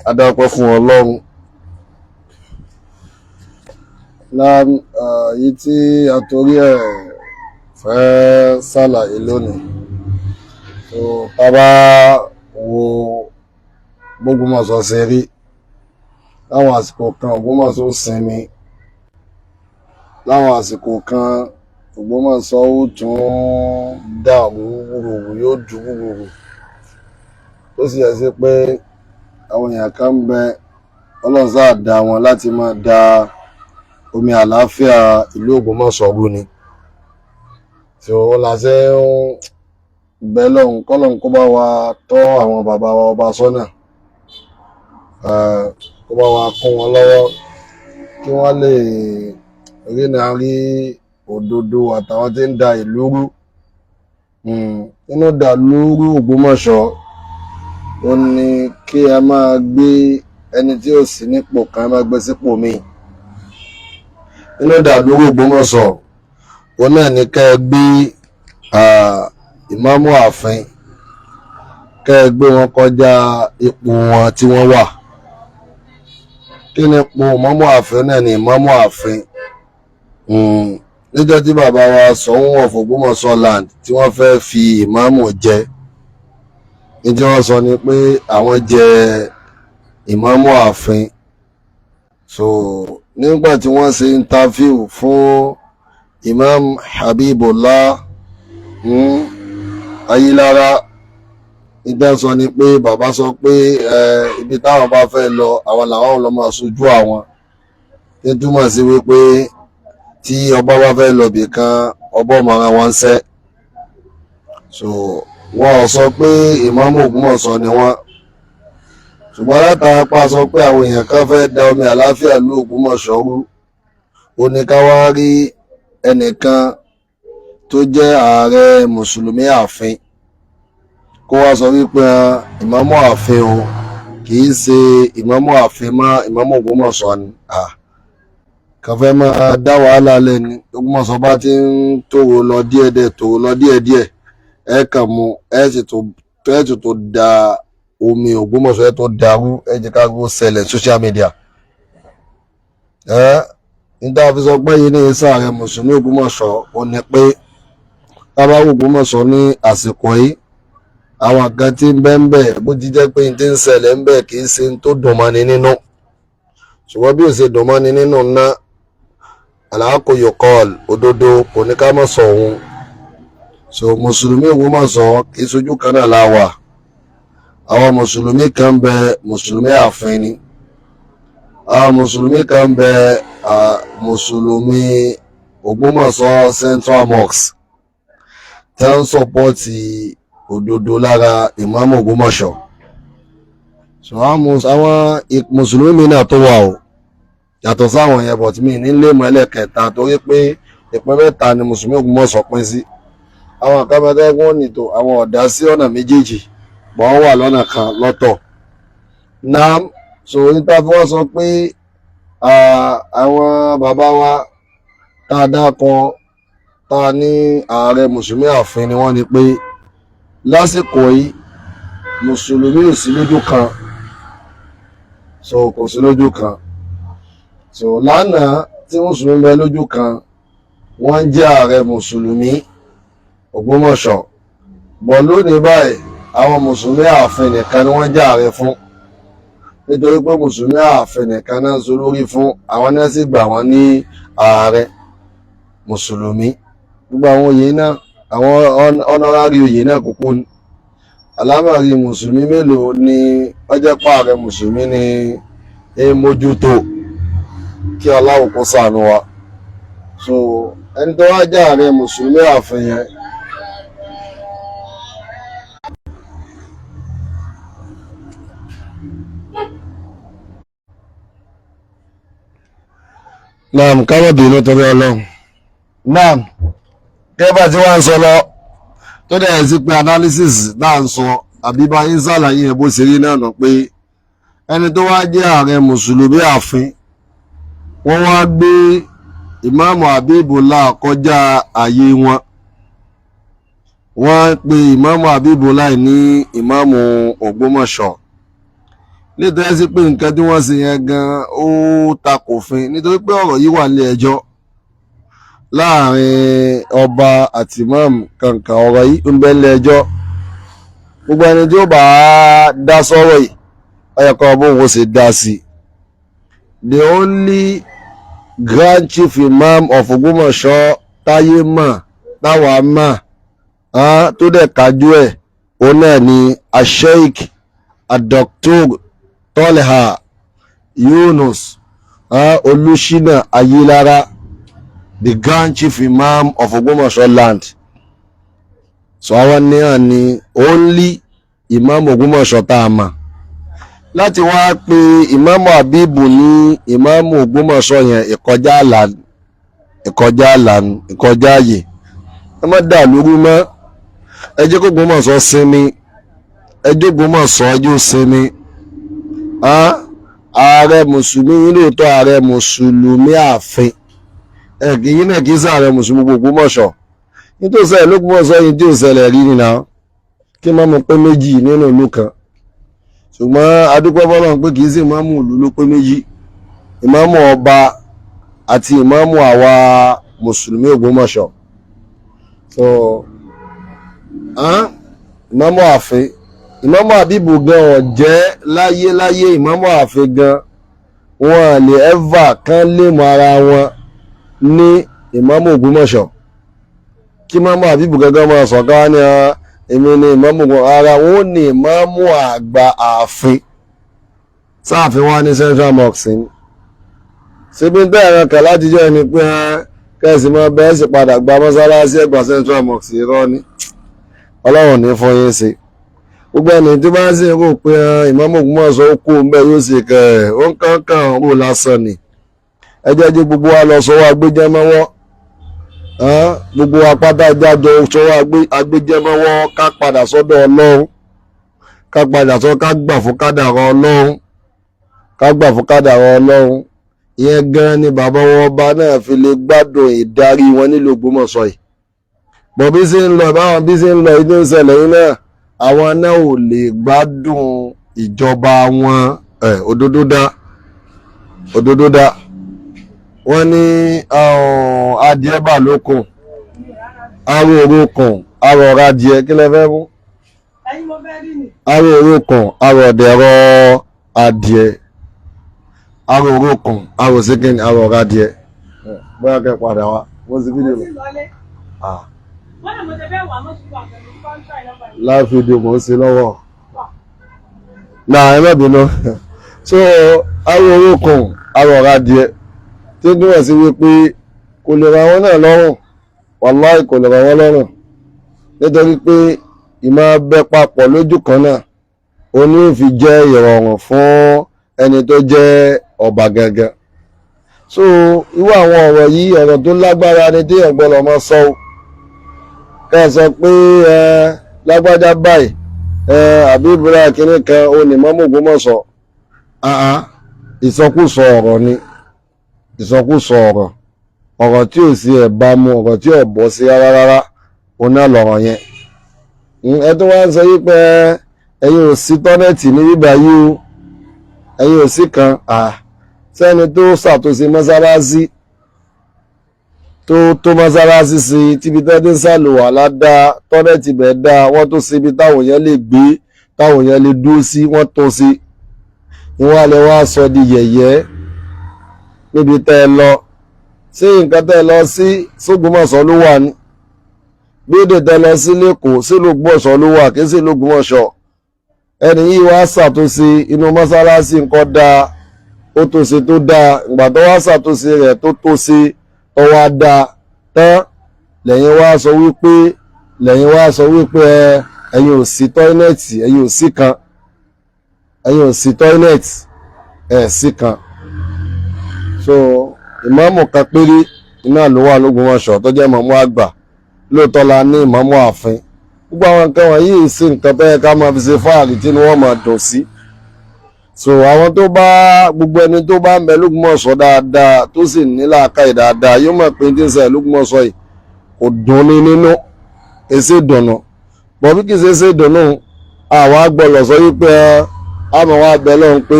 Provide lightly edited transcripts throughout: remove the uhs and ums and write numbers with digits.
Adáwọ́pẹ́ fún Ọlọ́run èyí tí a torí ẹ̀ fẹ́ ṣàlàyé lónìí. Tá bá wo b'Ógbómọ̀ṣọ́ ṣe rí láwọn àsìkò kan, Ògbómọ̀ṣọ́ sinmi, láwọn àsìkò kan Ògbómọ̀ṣọ́ ó tún dàrú wúruwúru, yóò dùn wúruwúru, tó sì yẹ sí pé àwọn èèyàn kan ń bẹ Ọlọ́run sáà dá wọn láti máa da omi àlàáfíà ìlú Ògbómọ̀ṣọ́ rú ni. tí ó láṣẹ ń bẹ lọ́hùn kọ́lọ́hùn kó bá wa tọ́ àwọn bàbá wa ọba sọ́nà, kó bá wa kún wọn lọ́wọ́ kí wọ́n lè rí òdodo àtàwọn tí ń da ìlú rú. Inú dà lúrú Ògbómọ̀ṣọ́ ó ní kí a máa gbé ẹni tí ó sì nípò kan máa gbé sípò míì. Inú dà lúrú Ògbómọ̀ṣọ́ ó náà ní ká ẹ gbé ìmáàmù ààfin, ká ẹ gbé wọn kọjá ipò wọn tí wọ́n wà. Kí ni ipò ìmáàmù ààfin náà? Ní ìmáàmù ààfin níjọ́ tí bàbá wa Ṣọ̀ún of Ògbómọ̀ṣọ́ land tí wọ́n fẹ́ fi ìmáàmù jẹ, ní tí wọ́n sọ ni pé àwọn jẹ ìmáàmù ààfin. Nígbà tí wọ́n ṣe interview fún Imam Habibullah Ayílára, ìdánsọ ni pé bàbá sọ pé ibi táwọn bá fẹ́ lọ àwọn làwọn lọ máa ṣojú àwọn, tí túmọ̀ sí wípé tí ọba bá fẹ́ lọ bì kan ọba ọmọra wọn ń ṣẹ́. Wọ́n sọ pé ìmáàmù Ògbómọ̀ṣọ́ ni wọ́n, ṣùgbọ́n látara pa sọ pé àwọn èèyàn kan fẹ́ da omi àlàáfíà ìlú Ògbómọ̀ṣọ́ rú, ó ní ká wá rí ẹnìkan tó jẹ́ ààrẹ mùsùlùmí ààfin kó wá sọ wípé ìmáàmù ààfin o kì í ṣe ìmáàmù ààfin mọ́, ìmáàmù Ògbómọ̀ṣọ́ ni. Kan fẹ́ máa dá wàhálà lẹ́ni. Ògbómọ̀ṣọ́ bá ti ń tòrò lọ díẹ̀díẹ̀ ẹ kàn mú ẹ sì tó da omi Ògbómọ̀ṣọ́ ẹ tó darú, ẹ jẹ́ ká gbó ṣẹlẹ̀ social media. Níta fi sọ pé yìí ní ìsààrẹ mùsùlùmí Ògbómọ̀ṣọ́ ó ní pé tábà Ògbómọ̀ṣọ́ ní àsìkò yìí àwọn kan tí ń bẹ ń bẹ bó ti jẹ́ pé tí ń ṣẹlẹ̀ ń bẹ kì í ṣe tó dùn mọ́ni nínú, ṣùgbọ́n bí ó ṣe dùn mọ́ni nínú ná àlàákò yòókọ́ọ̀l òdodo kò ní ká mọ̀ sọ òun. Mùsùlùmí Ògbómọ̀ṣọ́ kì í ṣojú kan náà la wà. Àwọn mùsùlùmí kan bẹ mùsùlùmí ààfin ni, àwọn mùsùlùmí kan bẹ mùsùlùmí Ògbómọ̀ṣọ́ Central Mosque tí wọ́n ń sọpọ́ọ̀tì òdodo lára ìmáàmù Ògbómọ̀ṣọ́. Àwọn mùsùlùmí mi náà tó wà o yàtọ̀ sáwọn yẹn, bọ̀ tí mi ní lè mọ ẹlẹ́kẹta torí pé ìpín mẹ́ta ni mùsùlùmí Ògbómọ̀ṣọ́ pín sí. Àwọn àkàbẹ̀tẹ́gùn nìtò àwọn ọ̀dá sí ọ̀nà méjèèjì bọ̀ wọ́n wà lọ́nà kan lọ́tọ̀. Níta fi wọ́n sọ pé àwọn bàbá wa tá a dákọ tá a ní ààrẹ mùsùlùmí ààfin ni wọ́n ní pé lásìkò yìí mùsùlùmí ò sí lójú kan, kò sí lójú kan. Lánàá tí mùsùlùmí bẹ lójú kan wọ́n jẹ́ ààrẹ mùsùlùmí Ògbómọ̀ṣọ́, bọ̀ lónìí báyìí àwọn mùsùlùmí ààfin nìkan ni wọ́n jẹ́ ààrẹ fún, nítorí pé mùsùlùmí ààfin nìkan náà ń so lórí fún, àwọn náà sì gbà wọ́n ní ààrẹ mùsùlùmí. Gbogbo àwọn oyè náà, àwọn honorary oyè náà kúkú ni. Alámọ̀rí mùsùlùmí mélòó ni wọ́n jẹ́ pààrẹ mùsùlùmí ní mójútó, kí Allahu kó ṣàánú wa. Ẹni tó wá jẹ́ ààrẹ mùsùlùmí ààfin yẹn kábọ̀dé ló torí Ọlọ́run. Kẹ́bà tí wọ́n ń sọ lọ tó dẹ̀ sí pé analysis náà ń sọ àbíbá yín ṣàlàyé ẹ̀ bó ṣe rí náà pé ẹni tó wá jẹ́ ààrẹ mùsùlùmí ààfin wọ́n wá gbé ìmáàmù Habibullah kọjá ààyè wọn. Wọ́n pe ìmáàmù Habibullah ní ìmáàmù Ògbómọ̀ṣọ́. nítorí sí pé nǹkan tí wọ́n ṣe yẹn gan ó takòfin nítorí pé ọ̀rọ̀ yìí wà nílé ẹjọ́ láàrin ọba àti imam kankan. Ọ̀rọ̀ yìí ń bẹ nílé ẹjọ́. Gbogbo ẹni tí ó bá dá sọ́rọ̀ yìí ó yẹ kó bóun ó ṣe dá sí. The only Grand Chief Imam of Ògbómọ̀ṣọ́ táyé mọ̀ táwa mọ̀ tó dẹ̀ kájú ẹ̀ òun náà ni Sheikh Dr. Tolha Yunus Olúṣínà Ayélára, the Grand Chief Imam of Ògbómọ̀ṣọ́ land. So àwọn náà ni only Imam Ògbómọ̀ṣọ́ tá a mọ̀. Láti wá pé Imam Habibu ní Imam Ògbómọ̀ṣọ́ yẹn ìkọjá àyè. Ẹ má dà lóru mọ́. Ẹ jẹ́ kó Ògbómọ̀ṣọ́ sinmi. Ẹ jẹ́ Ògbómọ̀ṣọ́ ẹjọ́ sinmi. Ààrẹ mùsùlùmí yín lóòótọ́ ààrẹ mùsùlùmí ààfin. Yín náà kì í sààrẹ mùsùlùmí gbogbo Ògbómọ̀ṣọ́. Nítorí sẹ́yìn l'Ógbómọ̀ṣọ́ yìí tí ò ṣẹlẹ̀ rí nìyà kí má mú pé méjì nínú ìlú kan. Ṣùgbọ́n adúpẹ́ fọ́lọ́run pé kì í sí ìmáàmù ìlú ló pé méjì. Ìmáàmù ọba àti ìmáàmù àwa mùsùlùmí Ògbómọ̀ṣọ́. So ìmáàmù ààfin, ìmáàmù Habibu gan ọ̀jẹ́ láyé ìmáàmù ààfin gan wọn lè ẹ́fà kán lè mọ ara wọn ní ìmáàmù Ògbómọ̀ṣọ́. Kí ìmáàmù Habibu gangan máa sọ ká ní èmi ni ìmáàmù ara wọn ní ìmáàmù àgbà ààfin. Sáàfin wá ní Central Mosque ní síbi ń tẹ́ ẹ̀rọ kẹ̀ láti jẹ́ ẹni pé kẹ́sì mọ́ bẹ́ẹ̀ sì padà gba mọ́sálásí ẹgbà Central Mosque irọ́ ní Ọlọ́run ní fún yín sí. Gbogbo ẹni tí bá ń sì rò pé ìmáàmù Ògbómọ̀ṣọ́ ó kú ń bẹ́ yóò sì kẹ́ ẹ̀ ó ń kankan rò lásán ni. Ẹ jẹ́ kí gbogbo wa lọ sọ́wọ́ agbéjẹ́mọ́wọ́. Gbogbo apáta jájọ sọ́wọ́ agbéjẹ́mọ́wọ́ ká padà sọ́dọ̀ Ọlọ́run. Ká padà sọ́ ká gbà fún kádàrá Ọlọ́run. Ká gbà fún kádàrá Ọlọ́run. Ìyẹn gan ni bàbá wọn ọba náà fi lè gbádùn ìdarí wọn nílùú Ògbómọ̀ṣọ́ yìí. Bọ̀ bí sí ń lọ báwọn bí sí ń lọ ìdí ìṣẹ̀lẹ̀ yìí náà àwọn náà ò lè gbádùn ìjọba wọn. Òdodo dá wọ́n ní adìẹ bà lókun aró orókùn aró ọ̀rá adìẹ kí lẹ fẹ́ mú aró orókùn aró ọ̀dẹ̀rọ adìẹ aró orókùn aró síkìn aró ọ̀rá adìẹ. Bóyá kẹ́ padà wá wọ́n sì fídíò lọ. Live video mo ń ṣe lọ́wọ́ náà ẹ má bínú. So aró orókùn aró ọ̀rá adìẹ tí ó dúnwẹ̀ sí wípé kò lè ra wọn náà lọ́rùn, wàláì kò lè ra wọn lọ́rùn, nítorí pé ìmọ̀ bẹ papọ̀ lójú kan náà ó ní fi jẹ́ ìrọ̀rùn fún ẹni tó jẹ́ ọba gangan. So irú àwọn ọ̀rọ̀ yìí ọ̀rọ̀ tó lágbára ni tí ọ̀gbọ́n máa sọ ọ́ kẹ́ ẹ sọ pé lágbájá báyìí àbí ìbúra kínní kan ó ní Ìmáàmù Ògbómọ̀ṣọ́. Ìsọkúsọ ọ̀rọ̀ ni, ìsọkúsọ ọ̀rọ̀ tí ò sí ẹ̀bá mu, ọ̀rọ̀ tí ò bọ́ sí rárá òun náà lọ̀rọ̀ yẹn. Ẹ tó wá ń sọ yí pé ẹ̀yin ò sí tọ́nẹ̀tì ní bíbá yìí o, ẹ̀yin ò sí kan sẹ́ni tó ṣàtúnṣe mọ́sálásí tó mọ́sálásí sí tíbi tẹ́tí ń ṣàlùwàlá dá tọ́nẹ̀tì bẹ́ẹ̀ dá wọ́n tó síbi táwọn yẹn lè gbé táwọn yẹn lè dúró sí wọ́n tó sí ìwọ́n alẹ́ wá sọ di yẹ̀yẹ́ níbi tẹ́ ẹ lọ. Sí nǹkan tẹ́ ẹ lọ sí s'Ógbómọ̀ṣọ́ ló wà ní gbédè tẹ́ lọ sí l'Ékòó sí l'Ógbómọ̀ṣọ́ ló wà kí sí l'Ógbómọ̀ṣọ́. Ẹni yìí wá ṣàtúnṣe inú mọ́sálásí nǹkan dáa ó tó ṣe tó dáa ìgbà tó wá ṣàtúnṣe rẹ̀ tó ṣe tó wá dáa tán lẹ́yìn wá sọ wípé ẹ̀yin ò sí tọ́ílẹ̀tì ẹ̀yin ò sí kan ẹ̀yin ò sí tọ́ílẹ̀tì ẹ̀ sí kan. So ìmáàmù kan péré iná ló wà l'Ógbómọ̀ṣọ́ tó jẹ́ ìmáàmù àgbà. Lóòótọ́ la ní ìmáàmù ààfin. Gbogbo àwọn nǹkan wọ̀nyí sí nǹkan tó yẹ ká máa fi ṣe fáàrí tí wọ́n máa dùn sí. So àwọn tó bá gbogbo ẹni tó bá ń bẹ l'Ógbómọ̀ṣọ́ dáadáa tó sì ní làákàyè dáadáa yóò mọ̀ pé tí ń ṣe l'Ógbómọ̀ṣọ́ yìí kò dùn ní nínú èsì ìdùnnú. Bọ̀ bí kì í ṣe ìdùnnú àwa gbọ́dọ̀ sọ wípé àmọ́ wa bẹ̀ lọ́hùn pé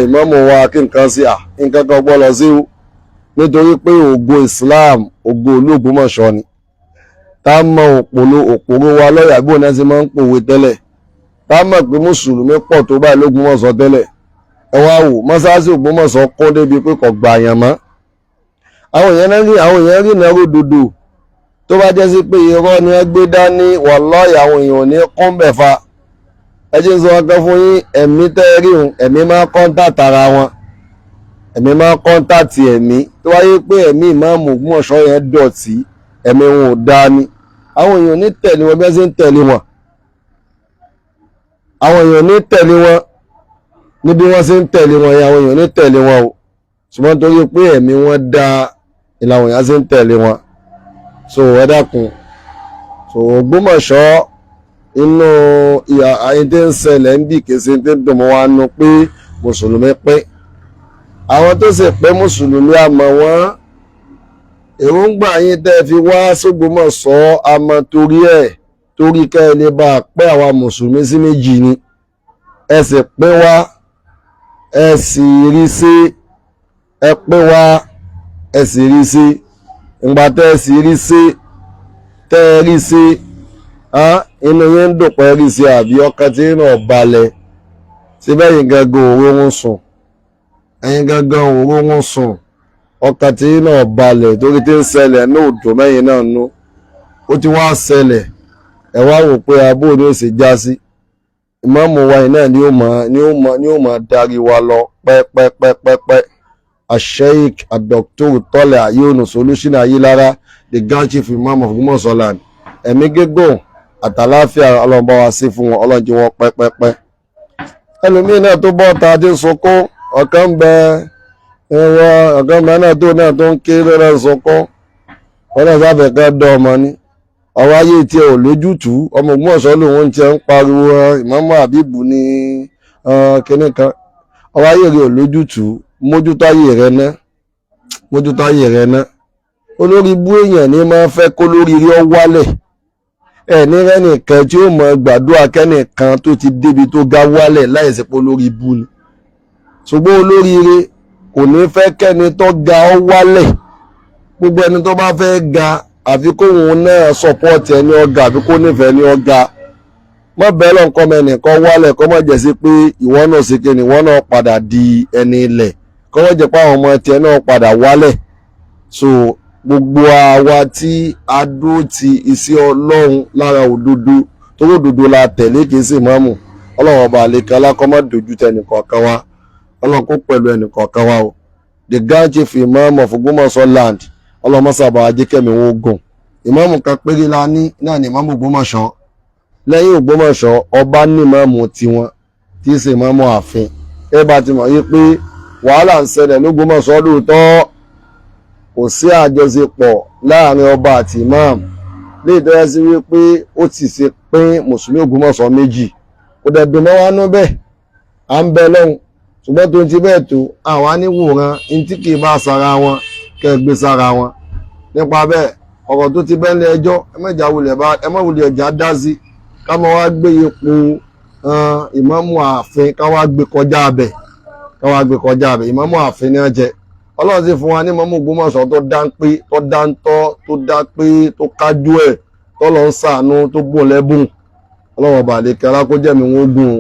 ìmáàmù wa kí nǹkan sí nǹkan kan gbọ́dọ̀ sí o nítorí pé ògo Islam ògo Ológbòmọ̀ṣọ́ ni tá mọ òpòrò wa lọ́yà bí òun náà ti máa ń pòwe tẹ́lẹ̀ tá mọ̀ pé mùsùlùmí pọ̀ tó báyìí l'Ógbómọ̀ṣọ́ tẹ́lẹ̀ ẹ wá wò mọ́sáàsì Ògbómọ̀ṣọ́ kún débi pé kò gbà yàn mọ́ àwọn èèyàn rí ìnáwó dodo tó bá jẹ́ sí pé irọ́ ni ẹ gbé dání wàláhì àwọn èèyàn ò ní kún bẹ̀ fa ẹ jẹ́ sọ ọkàn fún yín ẹ̀mí tẹ́ rí òun ẹ̀mí máa kọ́ńtàtì ara wọn ẹ̀mí máa kọ́ńtàtì ẹ̀mí tó wáyé pé ẹ̀mí ìmáàmù Ògbómọ̀ṣọ́ yẹn dọ̀tí ẹ̀mí wọn ò dáa ni àwọn èèyàn ní tẹ̀lé wọn bí wọ́n ṣe ń tẹ̀lé wọn àwọn èèyàn ní tẹ̀lé wọn níbi wọ́n ṣe ń tẹ̀lé wọn yẹn àwọn èèyàn ní tẹ̀lé wọn o ṣùgbọ́n torí pé ẹ̀mí wọn dáa ìlànà èèyàn ṣe ń tẹ̀lé wọn so ẹ dákun so Ògbómọ̀ṣọ́ inú ìyà ayé tí ń ṣẹlẹ̀ ń bì kése tí ń dùn mọ́ wa nù pé mùsùlùmí pé àwọn tó sì pé mùsùlùmí àmọ́ wọn èròǹgbà yín tẹ́ fi wá s'Ógbómọ̀ṣọ́ àmọ́ torí ká ẹ lè bá pé àwa mùsùlùmí sí méjì ni ẹ sì pé wá ẹ sì rí sí ẹ pé wá ẹ sì rí sí ìgbà tẹ́ ẹ sì rí sí tẹ́ ẹ rí sí inú yín ń dùn pé ẹ rí sí àbí ọkàn tí náà balẹ̀ síbẹ̀ yín gangan òró ń sùn ẹ̀yin gangan òró ń sùn ọkàn tí náà balẹ̀ torí tí ń ṣẹlẹ̀ ní òdò mẹ́yìn náà nú ó ti wá ṣẹlẹ̀ ẹ wá wò pé abó ni ó sì já sí ìmáàmù wa yìí náà ni ó máa darí wa lọ pẹ́pẹ́pẹ́pẹ́ Sheikh Dr. Tola Yunus Olúṣínà Ayílára the Grand Chief Imam of Ògbómọ̀ṣọ́ land ẹ̀mí gígùn àtàláfíà ọlọ́mọba wa sí fún wọn ọlọ́njẹ́ wọn pẹ́pẹ́pẹ́ ẹlòmíín náà tó bọ́ ta dé sunkún ọ̀kan ń bẹ ọ̀kan bẹ náà tó ń ké lọ́rẹ́ sunkún wọn náà sáfẹ́ ká dán ọmọ ní ọwọ́ ayé tí ẹ ò lójútùú ọmọ Ògbómọ̀ṣọ́ lòun ti ń pariwo Ìmáàmù Àbíbù ní kinní kan ọwọ́ ayé rẹ ò lójútùú mójútó ayé rẹ ná olórí bú èèyàn ní máa fẹ́ kó lórí rí ọ wálẹ̀ ẹni rẹ́nìkan tí ó mọ gbàdúrà kẹ́nìkan tó ti débi tó ga wálẹ̀ láìsí pé olórí bú ni ṣùgbọ́n olóríire kò ní fẹ́ kẹ́ni tó ga ọ wálẹ̀ gbogbo ẹni tó bá fẹ́ ga àfi kóhun náà sọpọ́ọ̀tì ẹni ọ̀gá àfi kó nífẹ̀ẹ́ ní ọ̀gá mọ́ bẹ́ẹ̀ lọ́n kọ́ mẹ́nìkan wálẹ̀ kọ́ mọ́ jẹ́ sí pé ìwọ náà ṣe kí ni ìwọ náà padà di ẹni ilẹ̀ kọ́ mọ́ jẹ́ pé àwọn ọmọ tiẹ̀ náà padà wálẹ̀ so gbogbo àwa tí a dúró ti iṣẹ́ Ọlọ́run lára òdodo torí òdodo la tẹ̀lé kìí sì mọ́mù Ọlọ́run ọba àlekẹ́ alákọ́mọ́ dojú tẹ ẹnìkọ̀ọ̀kan wa Ọlọ́run kó pẹ̀lú ẹnìkọ̀ọ̀kan wa o the Grand Chief Imam of Ògbómọ̀ṣọ́ land ọlọ́mọ́sàbà ajékẹ́mi wọn ogun ìmáàmù kan péré la ní náà ní ìmáàmù Ògbómọ̀ṣọ́ lẹ́yìn Ògbómọ̀ṣọ́ ọba ní ìmáàmù tiwọn tí í ṣe ìmáàmù ààfin ẹ bá ti mọ̀ yí pé wàhálà ń ṣẹlẹ̀ l'Ógbómọ̀ṣọ́ lóòótọ́ kò sí àjọṣepọ̀ láàrin ọba àti ìmáàmù lè tọ́jà sí wípé ó ti ṣe pín mùsùlùmí Ògbómọ̀ṣọ́ méjì kò dẹ̀ dùn mọ́ wá nú bẹ́ẹ̀ à ń bẹ lọ́hùn ṣùgbọ́n tó ń ti bẹ́ẹ̀ tó àwọn aníwòran ní tí kì í bá sára wọn kẹ́ gbé sára wọn nípa bẹ́ẹ̀ ọ̀rọ̀ tó ti bẹ́ẹ̀ lé ẹjọ́ ẹ má wulẹ̀ ọjà dá sí ká máa wá gbé ipò ìmáàmù ààfin ká wá gbé kọjá abẹ ìmáàmù ààfin ní ọjẹ Ọlọ́run sì fún wa ní ìmáàmù Ògbómọ̀ṣọ́ tó dá ń pé tó dá ń tọ́ tó dá pé tó kájú ẹ̀ tó lọ ń ṣàánú tó bùn lẹ́bùn Ọlọ́run ọba àlekẹ́ alákójẹ́mi wọn gùn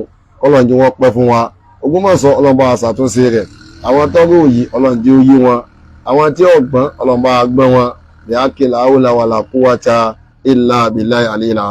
Ọlọ́run jẹ́ wọ́n pẹ́ fún wa Ògbómọ̀ṣọ́ Ọlọ́run bá wa ṣàtúnṣe rẹ̀ àwọn tọ́rọ̀ òyì Ọlọ́run jẹ́ ó yé wọn àwọn tí ọgbọ́n Ọlọ́run bá gbọ́n wọn ní àkìlà àwòlà wàlà kúwàtà ìlà àbíláì àlè ìlà